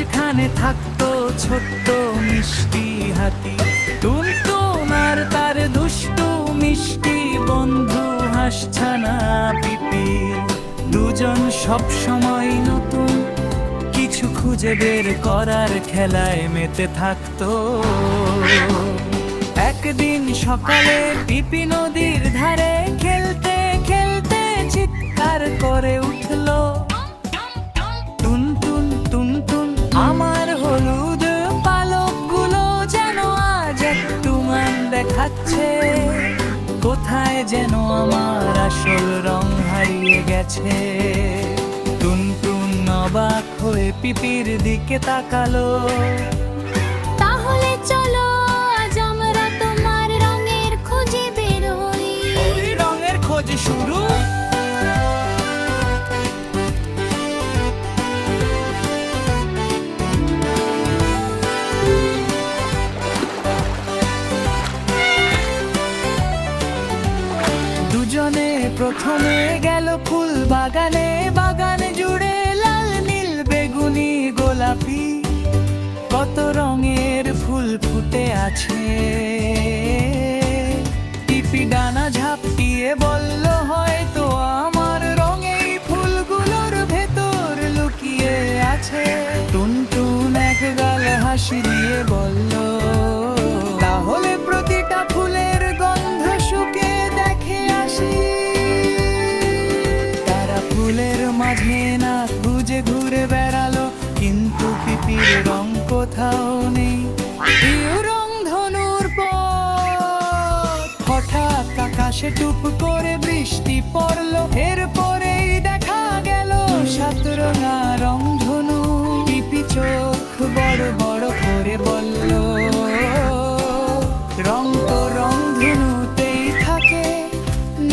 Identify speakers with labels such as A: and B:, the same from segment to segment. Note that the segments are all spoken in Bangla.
A: মাঝখানে থাকতো ছোট্ট মিষ্টি হাতি টুনটুন আর তার দুষ্টু মিষ্টি বন্ধু হাসছানা পিপি। দুজন সব সময় নতুন কিছু খুঁজে বের করার খেলায় মেতে থাকতো। একদিন সকালে পিপি নদীর ধারে খেলতে খেলতে চিৎকার করে উঠলো, টুনটুন টুনটুন আমার হলুদ পালকগুলো যেন আজ একটু মান দেখাচ্ছে। কোথায় যেন আমার আসল রং হারিয়ে গেছে। টুনটুন অবাক হয়ে পিপির দিকে তাকালো।
B: তাহলে চলো আজ আমরা তোমার রঙের খোঁজে বের হই।
A: ওই রঙের খোঁজ শুরু। দুজনে প্রথমে গেল ফুল বাগানে, বাগান জুড়ে লাল নীল বেগুনি গোলাপি কত রঙের ফুল ফুটে আছে। পিপি ডানা ঝাপটিয়ে বলল, হয়তো আমার রঙেই ফুলগুলোর ভেতর লুকিয়ে আছে। টুনটুন এক গাল হাসি দিয়ে বলল, তাহলে প্রতিটা ফুলের গন্ধ শুকে দেখে আসি। তারা ফুলের মাঝে না খুঁজে ঘুরে বেড়ালো, কিন্তু পিপির রং কোথাও নেই। রং ধনুর পথ হঠাৎ আকাশে টুপ করে বৃষ্টি পড়লো, এরপরেই দেখা গেল সাতরঙা রং ধনু। পিপি চোখ বড় বড় করে বলল, রং তো রং ধনুতেই থাকে,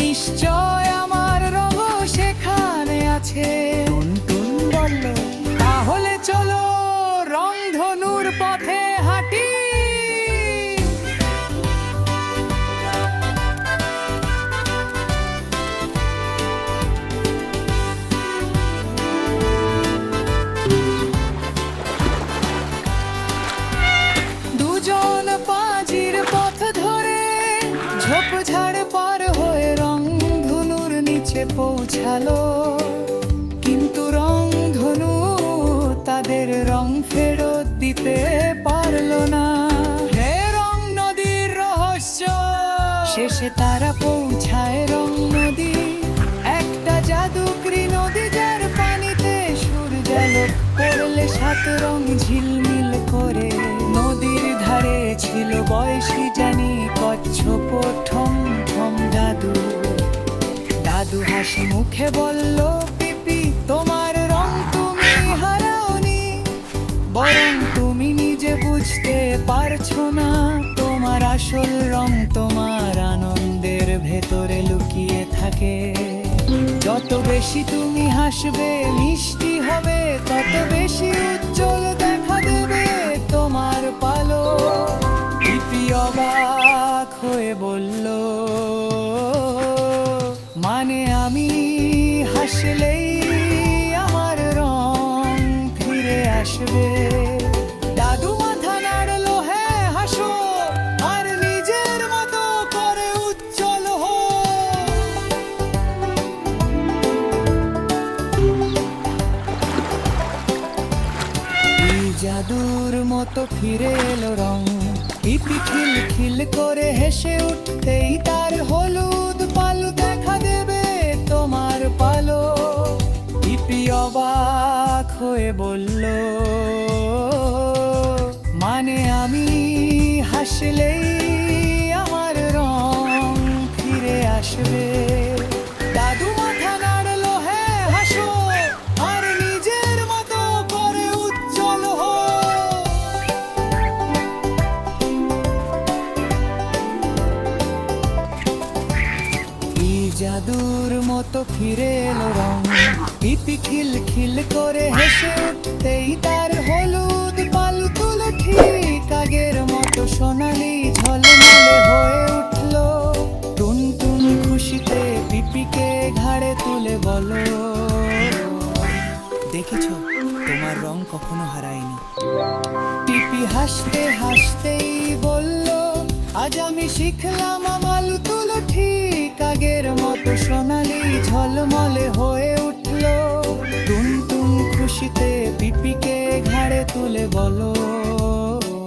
A: নিশ্চয় আমার রঙও সেখানে আছে। টুনটুন বলল, তাহলে চলো রং ধনুর পথে হাঁটি। দুজন পাজির পথ ধরে ঝোপঝাড় পার হয়ে রং ধনুর নিচে পৌঁছালো, কিন্তু রং ধনু তাদের রং ফেরত দিতে পারলো না। হে রং নদীর রহস্য। শেষে তারা পৌঁছায় রং নদী, একটা জাদুকরি নদী যার পানিতে সূর্যালোক পড়লে সাত রং ঝিলমিল করে। নদীর ধারে ছিল বয়সী জানি কচ্ছপ ঠম ঠম দাদু। দাদু হাসি মুখে বলল, পিপি তোমার রং তুমি হারাওনি, বরং তুমি নিজে বুঝতে পারছো না। তোমার আসল রং তোমার আনন্দের ভেতরে লুকিয়ে থাকে। যত বেশি তুমি হাসবে মিষ্টি হবে, তত বেশি উজ্জ্বল দেখা দেবে তোমার পালো। পিপি অবাক হয়ে বলল, মানে আমি হাসলেই আমার রং ফিরে আসবে? দাদু মাথা নাড়লো, হ্যাঁ হাসো আর নিজের মতো করে উজ্জ্বল হো। এই জাদুর মতো ফিরে এলো রং। পিপি খিল খিল করে হেসে উঠতেই তার হলুদ পালু দেখা দেবে তোমার পালো। পিপি অবাক হয়ে বলল, মানে আমি হাসলেই আমার রং ফিরে আসবে? দাদু মাথা নাড়লো, হ্যাঁ হাসো আর নিজের মতো করে উজ্জ্বল হো। জাদুর মতো ফিরে এলো রং। পিপি খিল খিল করে হেসে উঠতেই তার হলুদ পালু তুলো ঠিক আগের মতো সোনালি ঝলমলে হয়ে উঠলো। টুনটুন খুশিতে পিপিকে ঘাড়ে তুলে বলো, দেখেছো তোমার রং কখনো হারায়নি। পিপি হাসতে হাসতেই বলল, আজ আমি শিখলাম আমালু তুলো ঠিক আগের মতো সোনালি ঝলমলে হয়ে উঠলো। টুনটুন খুশিতে পিপিকে ঘাড়ে তুলে বলো,